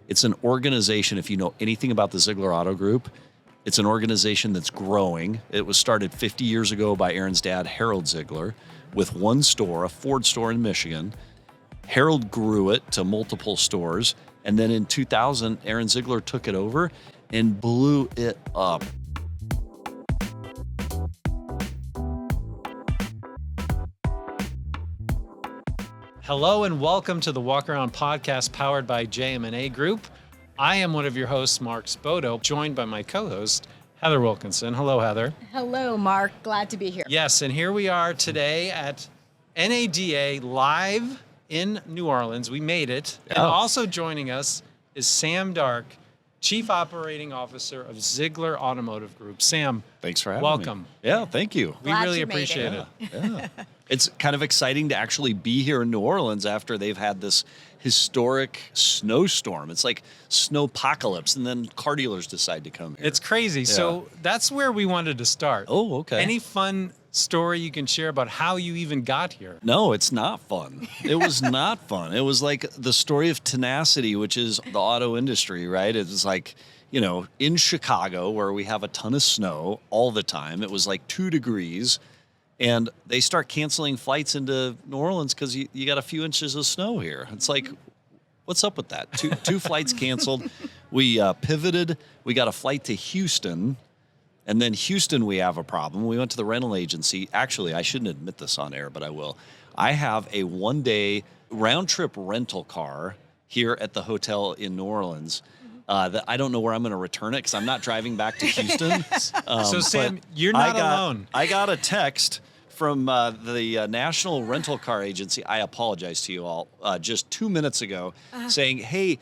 It's an organization, if you know anything about the Zeigler Auto Group, it's an organization that's growing. It was started 50 years ago by Aaron's dad, Harold Zeigler, with one store, a Ford store in Michigan. Harold grew it to multiple stores. And then in 2000, Aaron Zeigler took it over and blew it up. Hello and welcome to the Walk Around podcast powered by JM&A Group. I am one of your hosts, Mark Spoto, joined by my co-host, Heather Wilkinson. Hello, Heather. Hello, Mark. Glad to be here. Yes, and here we are today at NADA live in New Orleans. We made it. And also joining us is Sam Dark, Chief Operating Officer of Zeigler Automotive Group. Sam, thanks for having welcome. me. Yeah, thank you. We really appreciate it. Yeah. It's kind of exciting to actually be here in New Orleans after they've had this historic snowstorm. It's like snowpocalypse, and then car dealers decide to come here. It's crazy. Yeah. So that's where we wanted to start. Oh, okay. Any fun story you can share about how you even got here? No, it's not fun. It was not fun. It was like the story of tenacity, which is the auto industry, right? It was like, you know, in Chicago where we have a ton of snow all the time. It was like 2 degrees. And they start canceling flights into New Orleans because you got a few inches of snow here. It's like, what's up with that? Two flights canceled. We pivoted. We got a flight to Houston. And then Houston, we have a problem. We went to the rental agency. Actually, I shouldn't admit this on air, but I will. I have a 1-day round-trip rental car here at the hotel in New Orleans. That I don't know where I'm going to return it because I'm not driving back to Houston. So, Sam, you're not alone. I got a text from the National Rental Car Agency. I apologize to you all just 2 minutes ago saying, hey,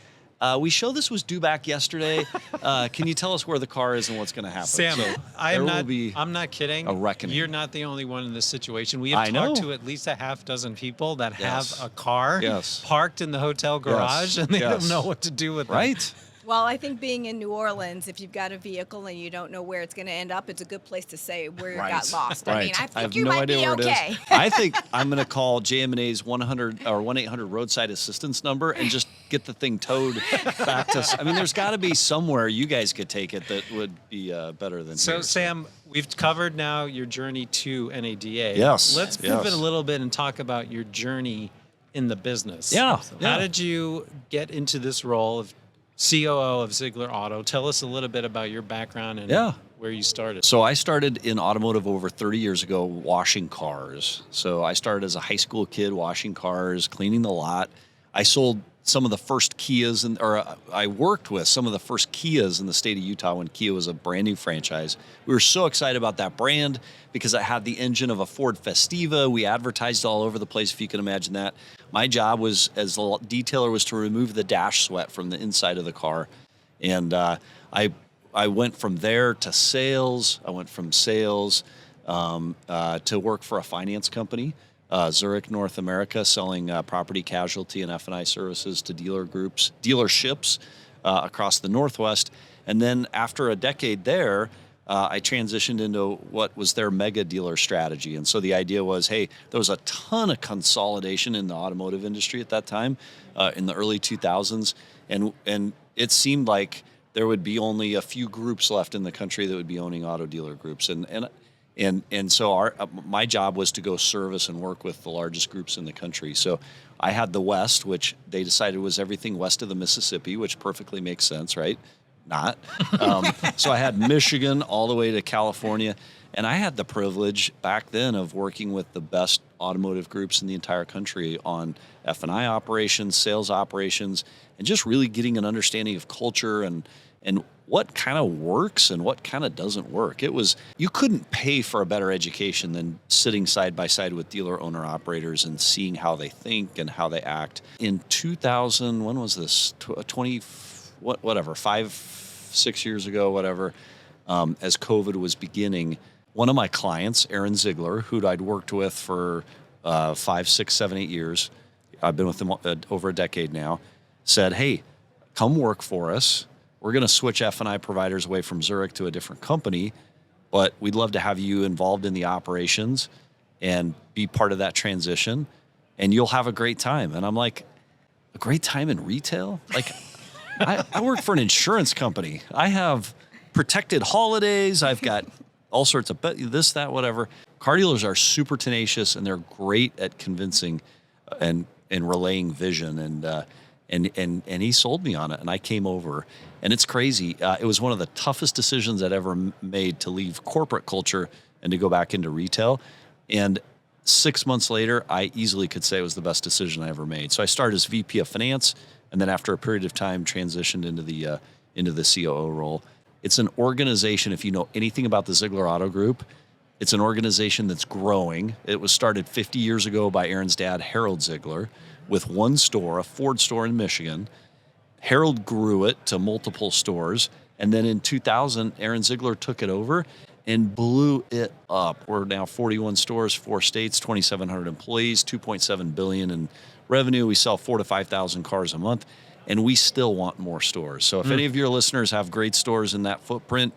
we show this was due back yesterday. Can you tell us where the car is and what's going to happen? Sam, so I'm not kidding. A reckoning. You're not the only one in this situation. We have talked to at least a half dozen people that have a car parked in the hotel garage and they don't know what to do with it. Right. Well, I think being in New Orleans, if you've got a vehicle and you don't know where it's going to end up, it's a good place to say where you got lost. I mean, I think you might be okay. I think I'm going to call JM&A's 100 or 1-800 roadside assistance number and just get the thing towed back to us. I mean, there's got to be somewhere you guys could take it that would be better than so, here. Sam, we've covered now your journey to NADA. Yes. Let's pivot a little bit and talk about your journey in the business. Yeah. How did you get into this role of COO of Zeigler Auto? Tell us a little bit about your background and where you started. So I started in automotive over 30 years ago washing cars. So I started as a high school kid washing cars, cleaning the lot. I sold some of the first Kias, I worked with some of the first Kias in the state of Utah when Kia was a brand new franchise. We were so excited about that brand because it had the engine of a Ford Festiva. We advertised all over the place, if you can imagine that. My job was, as a detailer, was to remove the dash sweat from the inside of the car. And I went from there to sales. I went from sales to work for a finance company. Zurich, North America, selling property casualty and F&I services to dealerships across the Northwest. And then after a decade there, I transitioned into what was their mega dealer strategy. And so the idea was, hey, there was a ton of consolidation in the automotive industry at that time, in the early 2000s. And it seemed like there would be only a few groups left in the country that would be owning auto dealer groups. And so my job was to go service and work with the largest groups in the country. So I had the West, which they decided was everything west of the Mississippi, which perfectly makes sense, right? Not. So I had Michigan all the way to California. And I had the privilege back then of working with the best automotive groups in the entire country on F&I operations, sales operations, and just really getting an understanding of culture and what kind of works and what kind of doesn't work. You couldn't pay for a better education than sitting side by side with dealer owner operators and seeing how they think and how they act. In 2000, when was this? 5-6 years ago, whatever, as COVID was beginning, one of my clients, Aaron Zeigler, who I'd worked with for 5, 6, 7, 8 years, I've been with him over a decade now, said, hey, come work for us. We're going to switch F&I providers away from Zurich to a different company, but we'd love to have you involved in the operations and be part of that transition, and you'll have a great time. And I'm like, a great time in retail? Like, I work for an insurance company. I have protected holidays. I've got all sorts of this, that, whatever. Car dealers are super tenacious, and they're great at convincing and relaying vision. And he sold me on it, and I came over. And it's crazy. It was one of the toughest decisions I'd ever made to leave corporate culture and to go back into retail. And 6 months later, I easily could say it was the best decision I ever made. So I started as VP of Finance, and then after a period of time, transitioned into the COO role. It's an organization, if you know anything about the Zeigler Auto Group, it's an organization that's growing. It was started 50 years ago by Aaron's dad, Harold Zeigler, with one store, a Ford store in Michigan. Harold grew it to multiple stores, and then in 2000, Aaron Zeigler took it over and blew it up. We're now 41 stores, 4 states, 2,700 employees, $2.7 billion in revenue. We sell 4,000 to 5,000 cars a month, and we still want more stores. So if any of your listeners have great stores in that footprint,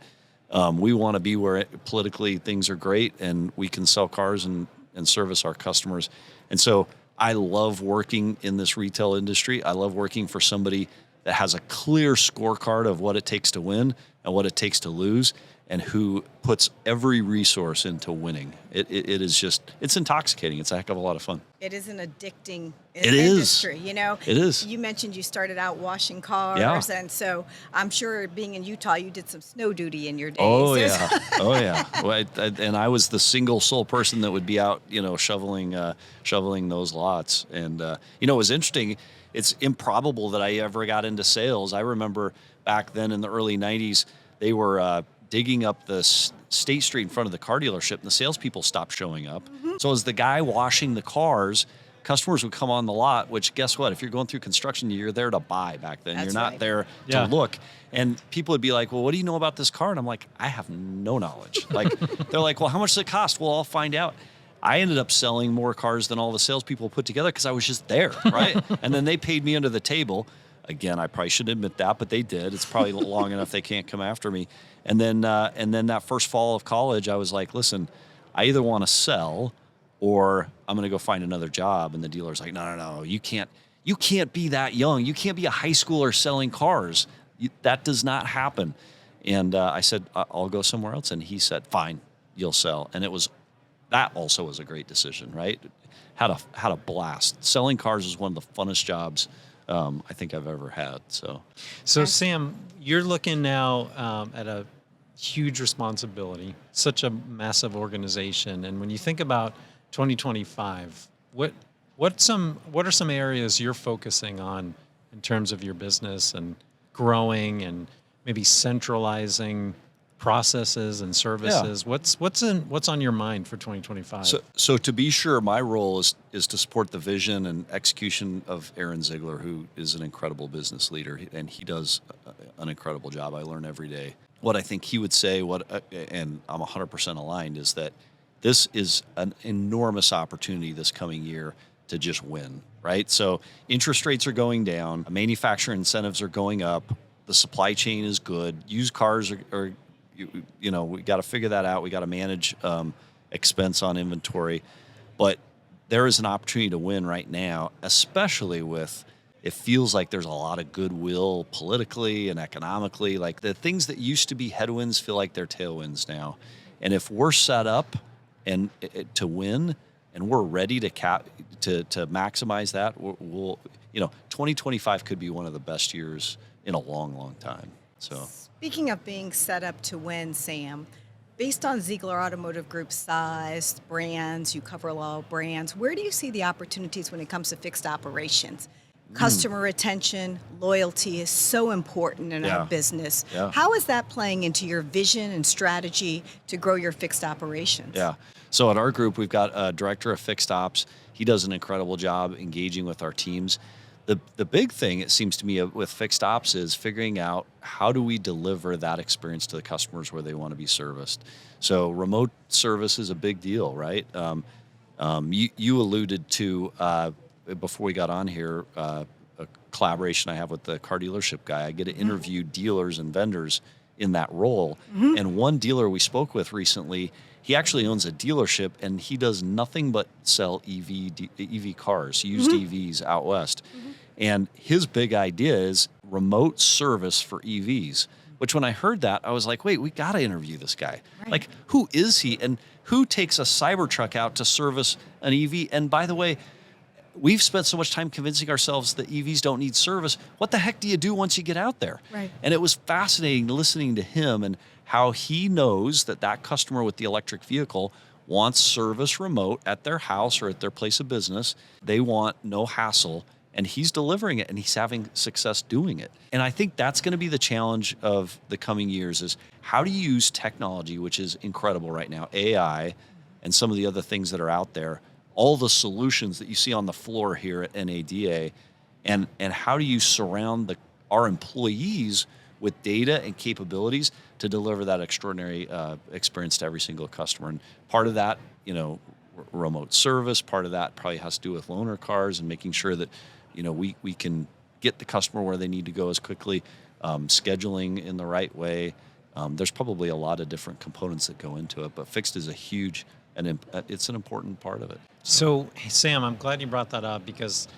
we want to be where politically things are great, and we can sell cars and service our customers. And so I love working in this retail industry. I love working for somebody that has a clear scorecard of what it takes to win and what it takes to lose, and who puts every resource into winning. It is just, it's intoxicating. It's a heck of a lot of fun. It is an addicting It industry, is. you know? It is. You mentioned you started out washing cars, Yeah. and so I'm sure being in Utah, you did some snow duty in your days. Oh, yeah. Oh, yeah. Well, and I was the sole person that would be out, shoveling those lots. And, it was interesting. It's improbable that I ever got into sales. I remember back then in the early 90s, they were digging up the State Street in front of the car dealership, and the salespeople stopped showing up. Mm-hmm. So as the guy washing the cars, customers would come on the lot, which guess what? If you're going through construction, you're there to buy back then. That's you're not right. there to look. And people would be like, well, what do you know about this car? And I'm like, I have no knowledge. They're like, well, how much does it cost? Well, I'll find out. I ended up selling more cars than all the salespeople put together because I was just there, right? And then they paid me under the table. Again, I probably shouldn't admit that, but they did. It's probably long enough they can't come after me. And then that first fall of college, I was like, listen, I either want to sell or I'm going to go find another job. And the dealer's like, no, you can't be that young. You can't be a high schooler selling cars. That does not happen. And I said, I'll go somewhere else. And he said, fine, you'll sell. And that also was a great decision, right? Had a blast. Selling cars was one of the funnest jobs I think I've ever had. So Sam, you're looking now at a huge responsibility, such a massive organization. And when you think about 2025, what are some areas you're focusing on in terms of your business and growing and maybe centralizing processes and services? Yeah. What's on your mind for 2025? So to be sure, my role is to support the vision and execution of Aaron Zeigler, who is an incredible business leader, and he does an incredible job. I learn every day. What I think he would say, and I'm 100% aligned, is that this is an enormous opportunity this coming year to just win, right? So interest rates are going down, manufacturer incentives are going up, the supply chain is good, used cars are we got to figure that out. We got to manage expense on inventory. But there is an opportunity to win right now, especially with, it feels like there's a lot of goodwill politically and economically. Like the things that used to be headwinds feel like they're tailwinds now. And if we're set up and to win and we're ready to maximize that, we'll 2025 could be one of the best years in a long, long time. So. Speaking of being set up to win, Sam, based on Zeigler Automotive Group's size, brands, you cover a lot of brands, where do you see the opportunities when it comes to fixed operations? Customer retention, loyalty is so important in our business. Yeah. How is that playing into your vision and strategy to grow your fixed operations? Yeah. So at our group, we've got a director of fixed ops. He does an incredible job engaging with our teams. The big thing, it seems to me, with fixed ops is figuring out how do we deliver that experience to the customers where they want to be serviced. So remote service is a big deal, right? You alluded to, before we got on here, a collaboration I have with the car dealership guy. I get to interview dealers and vendors in that role. Mm-hmm. And one dealer we spoke with recently, he actually owns a dealership, and he does nothing but sell EV cars, used EVs out west. Mm-hmm. And his big idea is remote service for EVs, which when I heard that, I was like, wait, we got to interview this guy. Right. Like, who is he? And who takes a Cybertruck out to service an EV? And by the way, we've spent so much time convincing ourselves that EVs don't need service. What the heck do you do once you get out there? Right. And it was fascinating listening to him and how he knows that that customer with the electric vehicle wants service remote at their house or at their place of business. They want no hassle, and he's delivering it, and he's having success doing it. And I think that's going to be the challenge of the coming years is how do you use technology, which is incredible right now, AI and some of the other things that are out there, all the solutions that you see on the floor here at NADA, and how do you surround our employees with data and capabilities to deliver that extraordinary experience to every single customer. And part of that, remote service, part of that probably has to do with loaner cars and making sure that, we can get the customer where they need to go as quickly, scheduling in the right way. There's probably a lot of different components that go into it, but fixed is a huge, and it's an important part of it. So, hey, Sam, I'm glad you brought that up because,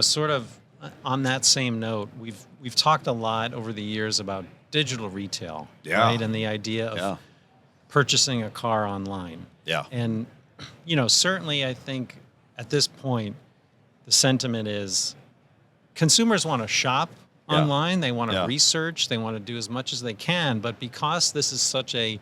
sort of on that same note, we've talked a lot over the years about digital retail, right? And the idea of purchasing a car online. Yeah. And, certainly I think at this point, the sentiment is consumers want to shop online. They want to research. They want to do as much as they can. But because this is such a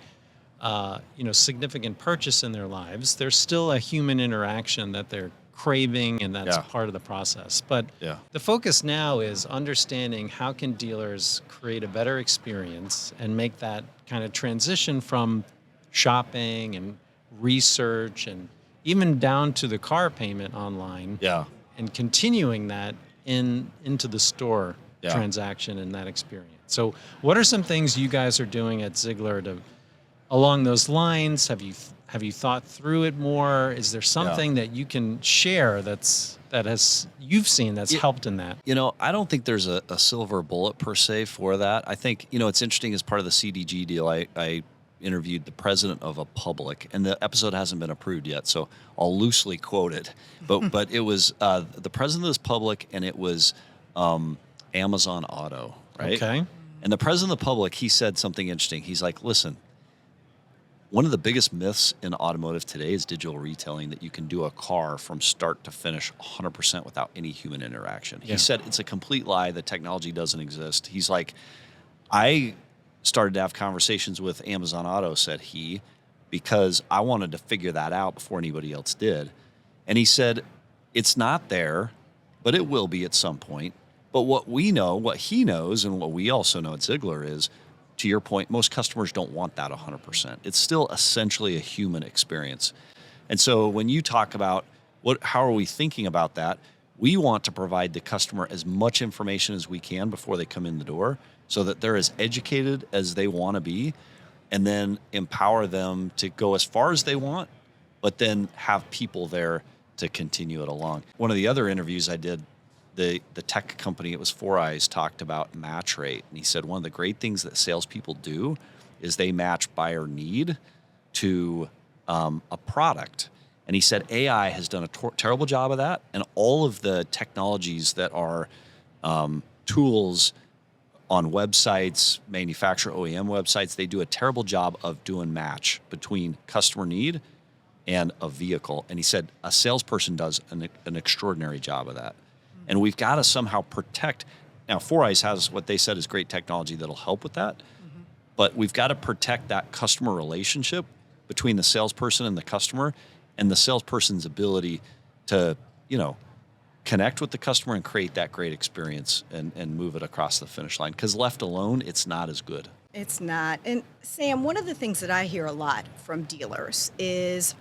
significant purchase in their lives, there's still a human interaction that they're craving, and that's part of the process. But the focus now is understanding how can dealers create a better experience and make that kind of transition from shopping and research and even down to the car payment online and continuing that into the store transaction and that experience. So what are some things you guys are doing at Zeigler to along those lines? Have you thought through it more? Is there something that you can share you've seen that's helped in that? I don't think there's a silver bullet per se for that. I think, it's interesting as part of the CDG deal, I interviewed the president of a public, and the episode hasn't been approved yet, so I'll loosely quote it. But it was the president of this public, and it was Amazon Auto, right? Okay. And the president of the public, he said something interesting. He's like, listen, one of the biggest myths in automotive today is digital retailing, that you can do a car from start to finish 100% without any human interaction. He said it's a complete lie. The technology doesn't exist. He's like, I started to have conversations with Amazon Auto, said he, because I wanted to figure that out before anybody else did. And he said, it's not there, but it will be at some point. But what he knows, and what we also know at Zeigler is, to your point, most customers don't want that 100%. It's still essentially a human experience. And so when you talk about how are we thinking about that, we want to provide the customer as much information as we can before they come in the door so that they're as educated as they want to be, and then empower them to go as far as they want, but then have people there to continue it along. One of the other interviews I did, the tech company, it was 4Eyes, talked about match rate. And he said one of the great things that salespeople do is they match buyer need to a product. And he said AI has done a terrible job of that. And all of the technologies that are tools on websites, manufacturer OEM websites, they do a terrible job of doing match between customer need and a vehicle. And he said a salesperson does an extraordinary job of that. And we've got to somehow protect. Now, 4Eyes has what they said is great technology that'll help with that. But we've got to protect that customer relationship between the salesperson and the customer, and the salesperson's ability to, connect with the customer and create that great experience and move it across the finish line. Because left alone, it's not as good. It's not. And Sam, one of the things that I hear a lot from dealers is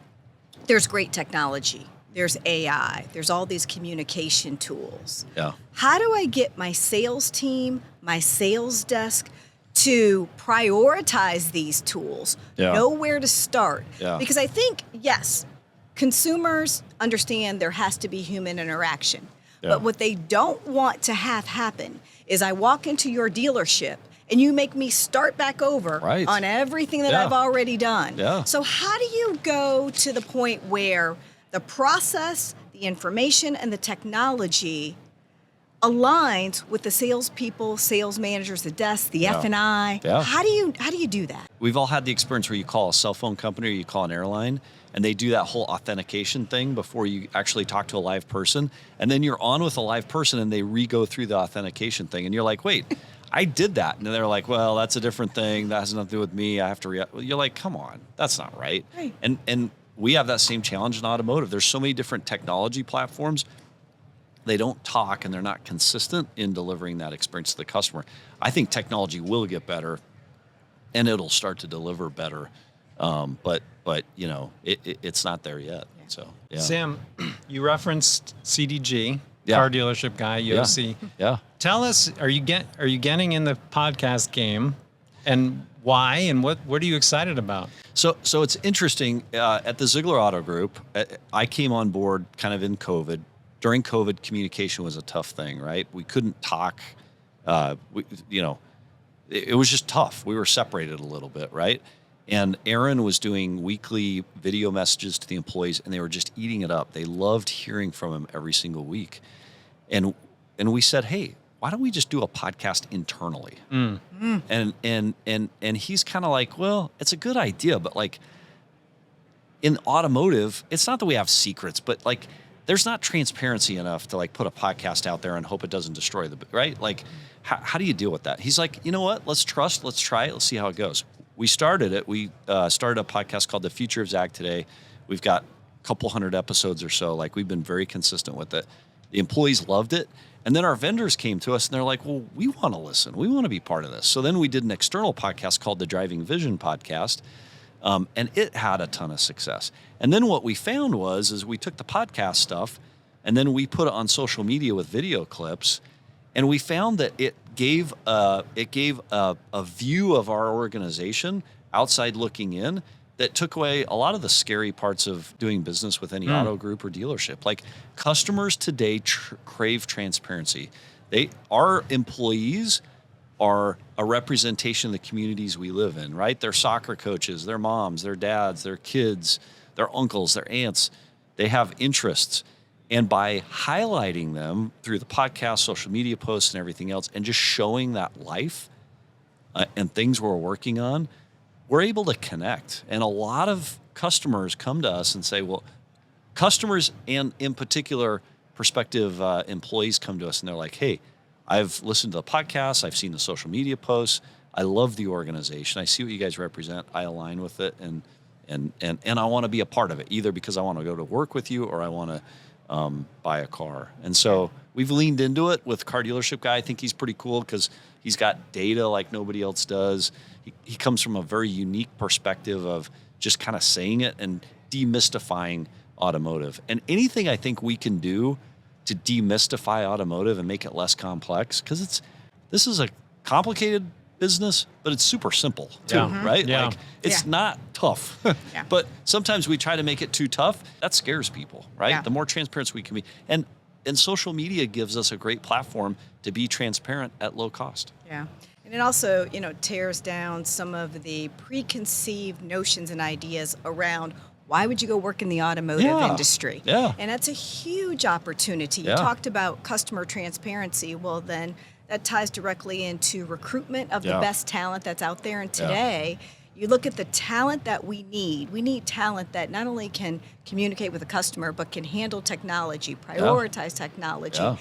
there's great technology. There's AI. There's all these communication tools. Yeah. How do I get my sales team, my sales desk to prioritize these tools, know where to start? Yeah. Because I think, yes, consumers understand there has to be human interaction. Yeah. But what they don't want to have happen is I walk into your dealership and you make me start back over on everything that I've already done. Yeah. So how do you go to the point where the process, the information, and the technology aligns with the salespeople, sales managers, the desk, the F&I. Yeah. How do you do that? We've all had the experience where you call a cell phone company or you call an airline, and they do that whole authentication thing before you actually talk to a live person. And then you're on with a live person and they re-go through the authentication thing. And you're like, wait, I did that. And they're like, well, that's a different thing. That has nothing to do with me. I have to You're like, come on, that's not right. Right. And we have that same challenge in automotive. There's so many different technology platforms. They don't talk and they're not consistent in delivering that experience to the customer. I think technology will get better and it'll start to deliver better. But you know, it's not there yet. Yeah. So, yeah. Sam, you referenced CDG, Yeah. car dealership guy, UOC. Yeah. Tell us, are you getting in the podcast game, and why, and what are you excited about? So it's interesting. At the Zeigler Auto Group, I came on board kind of in COVID. During COVID, communication was a tough thing, right? We couldn't talk. It was just tough. We were separated a little bit, right? And Aaron was doing weekly video messages to the employees, and they were just eating it up. They loved hearing from him every single week. And we said, hey, why don't we just do a podcast internally? And he's kind of like, well, it's a good idea, but like in automotive, it's not that we have secrets, but like there's not transparency enough to like put a podcast out there and hope it doesn't destroy right? Like, how do you deal with that? He's like, you know what? Let's try it. Let's see how it goes. We started it. We started a podcast called The Future of Zag Today. We've got a couple hundred episodes or so. Like, we've been very consistent with it. The employees loved it. And then our vendors came to us and they're like, well, we want to listen. We want to be part of this. So then we did an external podcast called the Driving Vision podcast. And it had a ton of success. And then what we found is we took the podcast stuff and then we put it on social media with video clips. And we found that it gave a view of our organization outside looking in that took away a lot of the scary parts of doing business with any auto group or dealership. Like, customers today crave transparency. Our employees are a representation of the communities we live in, right? They're soccer coaches, their moms, their dads, their kids, their uncles, their aunts. They have interests. And by highlighting them through the podcast, social media posts, and everything else, and just showing that life and things we're working on, we're able to connect. And a lot of customers come to us and say, well, customers and in particular prospective employees come to us and they're like, hey, I've listened to the podcast, I've seen the social media posts, I love the organization, I see what you guys represent, I align with it, and I want to be a part of it, either because I want to go to work with you or I want to buy a car. And so we've leaned into it with Car Dealership Guy. I think he's pretty cool because he's got data like nobody else does. He comes from a very unique perspective of just kind of saying it and demystifying automotive. And anything I think we can do to demystify automotive and make it less complex, because this is a complicated business, but it's super simple too, right? Yeah. Like, it's not tough. Yeah. But sometimes we try to make it too tough. That scares people, right? Yeah. The more transparent we can be. And social media gives us a great platform to be transparent at low cost. Yeah. And it also, tears down some of the preconceived notions and ideas around why would you go work in the automotive industry? Yeah. And that's a huge opportunity. You talked about customer transparency. Well, then that ties directly into recruitment of the best talent that's out there. And today, you look at the talent that we need. We need talent that not only can communicate with the customer, but can handle technology, prioritize technology. Yeah.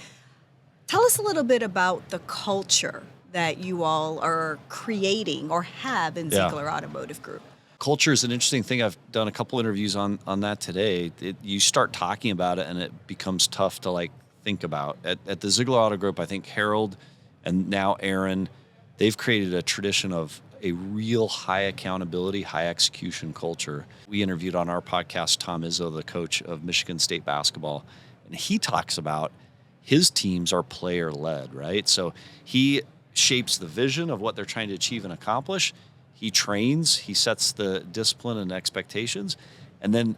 Tell us a little bit about the culture that you all are creating or have in Zeigler Automotive Group. Culture is an interesting thing. I've done a couple interviews on that today. You start talking about it and it becomes tough to think about. At the Zeigler Auto Group, I think Harold and now Aaron, they've created a tradition of a real high accountability, high execution culture. We interviewed on our podcast Tom Izzo, the coach of Michigan State basketball, and he talks about his teams are player-led, right? So he shapes the vision of what they're trying to achieve and accomplish. He trains, he sets the discipline and expectations, and then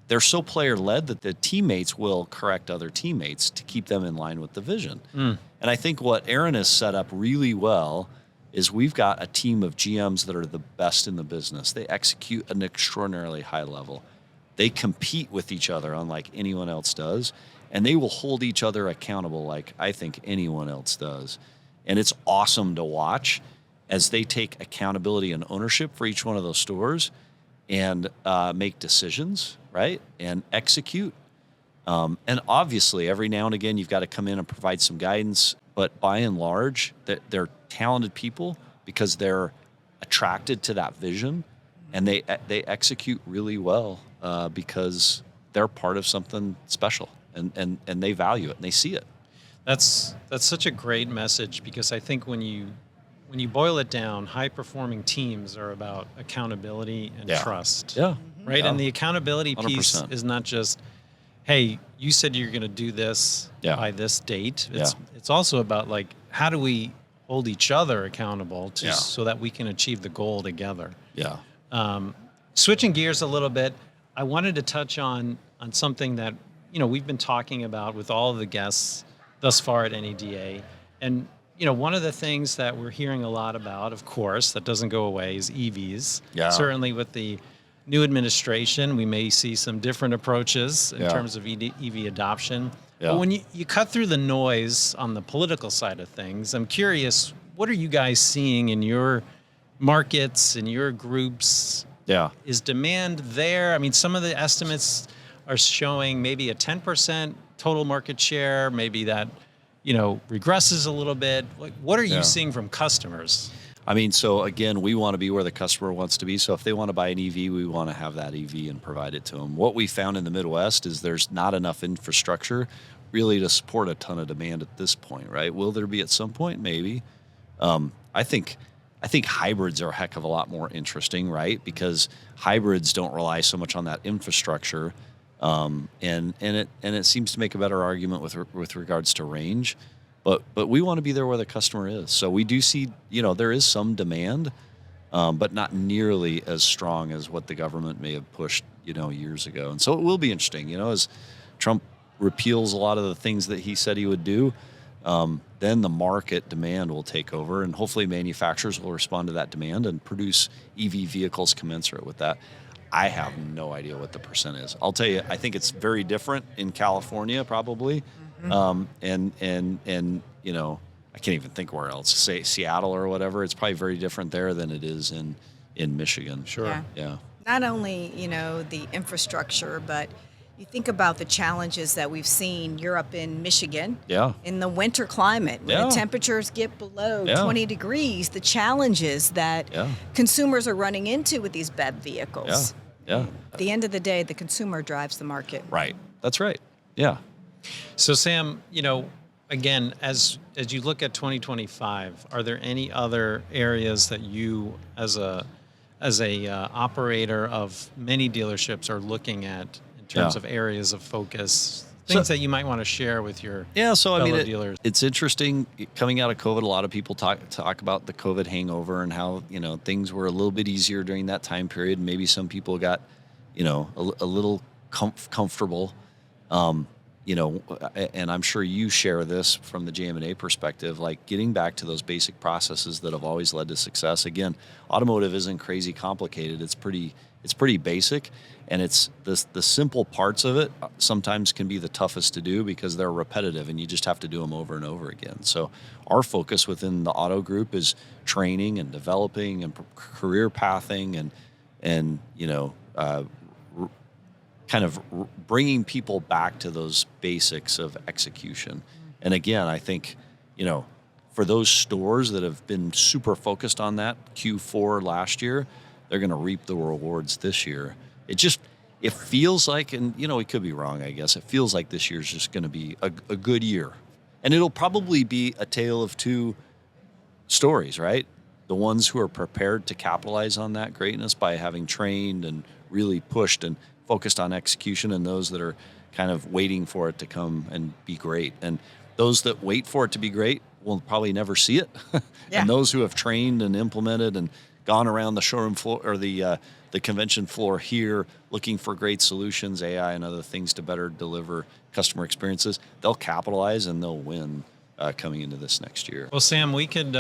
they're so player-led that the teammates will correct other teammates to keep them in line with the vision. And I think what Aaron has set up really well is we've got a team of GMs that are the best in the business. They execute at an extraordinarily high level. They compete with each other unlike anyone else does, and they will hold each other accountable like I think anyone else does. And it's awesome to watch as they take accountability and ownership for each one of those stores and make decisions, right? And execute. And obviously, every now and again, you've got to come in and provide some guidance. But by and large, they're talented people because they're attracted to that vision, and they execute really well because they're part of something special, and they value it and they see it. That's such a great message, because I think when you boil it down, high performing teams are about accountability and trust. Yeah. Right. Yeah. And the accountability piece 100%. is not just, hey, you said you're going to do this by this date. It's also about, like, how do we hold each other accountable so that we can achieve the goal together. Yeah. Switching gears a little bit, I wanted to touch on something that, we've been talking about with all of the guests thus far at NADA. And, one of the things that we're hearing a lot about, of course, that doesn't go away, is EVs. Yeah. Certainly with the new administration, we may see some different approaches in terms of EV adoption. Yeah. But when you cut through the noise on the political side of things, I'm curious, what are you guys seeing in your markets, in your groups? Yeah. Is demand there? I mean, some of the estimates are showing maybe a 10% total market share, maybe that, regresses a little bit. Like, what are you seeing from customers? I mean, so again, we want to be where the customer wants to be. So if they want to buy an EV, we want to have that EV and provide it to them. What we found in the Midwest is there's not enough infrastructure really to support a ton of demand at this point, right? Will there be at some point? Maybe. I think hybrids are a heck of a lot more interesting, right? Because hybrids don't rely so much on that infrastructure, and it seems to make a better argument with regards to range. But we want to be there where the customer is. So we do see, there is some demand, but not nearly as strong as what the government may have pushed, years ago. And so it will be interesting, as Trump repeals a lot of the things that he said he would do, then the market demand will take over, and hopefully manufacturers will respond to that demand and produce EV vehicles commensurate with that. I have no idea what the percent is. I'll tell you, I think it's very different in California, probably. And I can't even think where else. Say Seattle or whatever. It's probably very different there than it is in Michigan. Sure. Yeah. Not only, the infrastructure, but you think about the challenges that we've seen. You're up in Michigan. Yeah. In the winter climate, when the temperatures get below 20 degrees, the challenges that consumers are running into with these BEV vehicles. Yeah. At the end of the day, the consumer drives the market. Right. That's right. Yeah. So Sam, again, as you look at 2025, are there any other areas that you, as a operator of many dealerships, are looking at in terms of areas of focus, things that you might want to share with your fellow dealers? It's interesting coming out of COVID. A lot of people talk about the COVID hangover and how things were a little bit easier during that time period. Maybe some people got a little comfortable. And I'm sure you share this from the JM&A perspective, like getting back to those basic processes that have always led to success. Again, automotive isn't crazy complicated. It's pretty basic, and it's the simple parts of it sometimes can be the toughest to do because they're repetitive and you just have to do them over and over again. So our focus within the auto group is training and developing and career pathing and kind of bringing people back to those basics of execution. And again, I think, for those stores that have been super focused on that Q4 last year, they're going to reap the rewards this year. It feels like, and we could be wrong, I guess, it feels like this year's just going to be a good year. And it'll probably be a tale of two stories, right? The ones who are prepared to capitalize on that greatness by having trained and really pushed and focused on execution, and those that are kind of waiting for it to come and be great. And those that wait for it to be great will probably never see it. And those who have trained and implemented and gone around the showroom floor or the convention floor here looking for great solutions, AI and other things to better deliver customer experiences, they'll capitalize and they'll win coming into this next year. Well, Sam, we could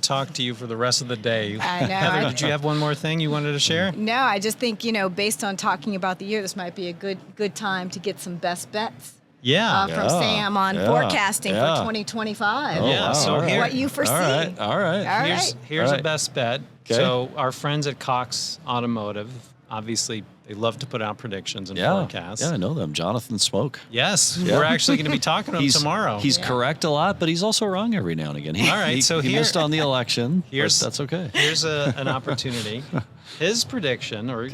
talk to you for the rest of the day. I know. Heather, did you have one more thing you wanted to share? No, I just think, based on talking about the year, this might be a good time to get some best bets. Yeah. From Sam on forecasting for 2025. Oh, Yeah, wow, so all right. here- What you foresee. All right. Here's All a right. best bet. Okay. So our friends at Cox Automotive, obviously, they love to put out predictions and forecasts. Yeah, I know them. Jonathan Smoke. Yes, Yeah. we're actually going to be talking to him tomorrow. He's correct a lot, but he's also wrong every now and again. All right, so he missed on the election. But that's okay. Here's an opportunity. His prediction or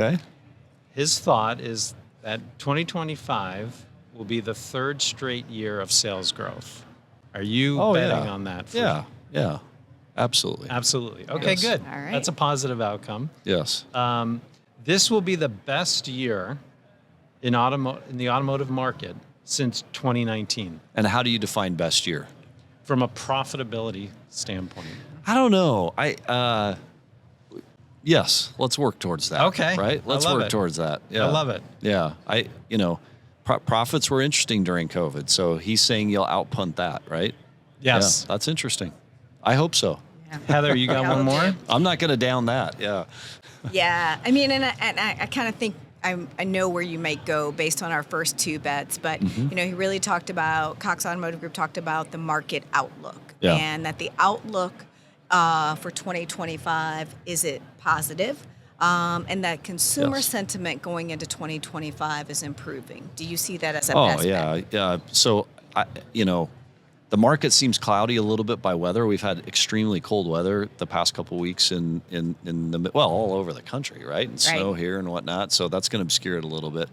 his thought is that 2025 will be the third straight year of sales growth. Are you betting on that? Yeah. Absolutely. Absolutely. Okay, Yes. good. All right. That's a positive outcome. Yes. This will be the best year in the automotive market since 2019 And how do you define best year? from a profitability standpoint. I don't know. Yes, let's work towards that. Okay. Right? I Let's love work it. towards that. Yeah. I love it. Yeah. Profits were interesting during COVID. So he's saying you'll outpunt that, right? Yes. Yeah, that's interesting. I hope so. Heather, you got Yeah, one I'll more? do. I'm not going to down that. Yeah. Yeah, I mean, and I kind of think I know where you might go based on our first two bets, but he really talked about Cox Automotive Group talked about the market outlook, Yeah. and that the outlook for 2025 is it positive, and that consumer Yes. sentiment going into 2025 is improving. Do you see that as a Oh, best yeah. bet? Yeah. So, the market seems cloudy a little bit by weather. We've had extremely cold weather the past couple of weeks in all over the country, right? And snow here and whatnot. So that's going to obscure it a little bit.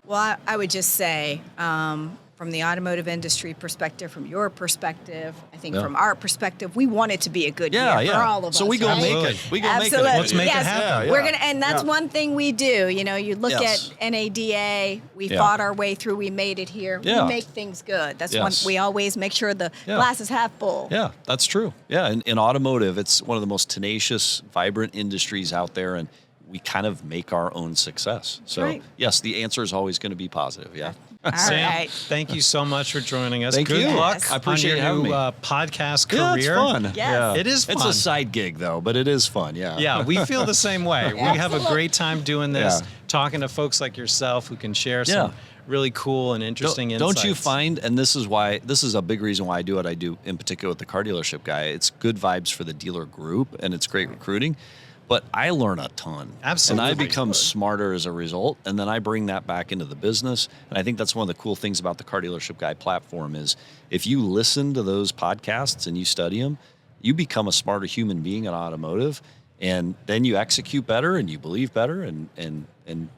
Well, I would just say, from the automotive industry perspective, from your perspective, I think Yeah. from our perspective, we want it to be a good Yeah, year yeah. for all of So us. we go right? make it. Absolutely. We go make it. Absolutely. Let's make it yes. happen. Yeah, We're gonna, and that's one thing we do. You look Yes. at NADA. We Yeah. fought our way through. We made it here. Yeah. We make things good. That's Yes. one. We always make sure the Yeah. glass is half full. Yeah, that's true. Yeah, in automotive, it's one of the most tenacious, vibrant industries out there, and we kind of make our own success. So, Right. yes, the answer is always going to be positive. Yeah. All Sam, right. thank you so much for joining us. Thank Good you. luck Yes. I appreciate on your having new me. podcast career. Yeah, it's fun. Yes. Yeah. It is It's fun. a side gig, though, but it is fun. Yeah. Yeah, we feel the same way. We have a Absolutely. great time doing this, Yeah. talking to folks like yourself who can share some Yeah. really cool and interesting Don't insights. you find, and this is a big reason why I do what I do, in particular with the car dealership guy, it's good vibes for the dealer group and it's great recruiting, but I learn a ton. Absolutely. And I become smarter as a result, and then I bring that back into the business. And I think that's one of the cool things about the car dealership guy platform is if you listen to those podcasts and you study them, you become a smarter human being in automotive, and then you execute better and you believe better, and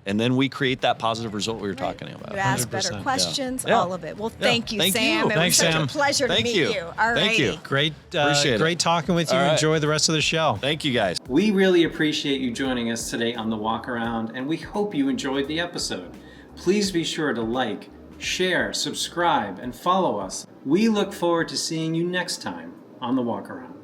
then we create that positive result we were talking about. You ask better 100%. questions, Yeah. all of it. Well, Yeah. thank you, Thank Sam. you. It Thanks, was such Sam. a pleasure to Thank meet you. you. All Thank you. righty. Great, Appreciate it. great talking with you. All right. Enjoy the rest of the show. Thank you, guys. We really appreciate you joining us today on the walk around, and we hope you enjoyed the episode. Please be sure to like, share, subscribe, and follow us. We look forward to seeing you next time on the walk around.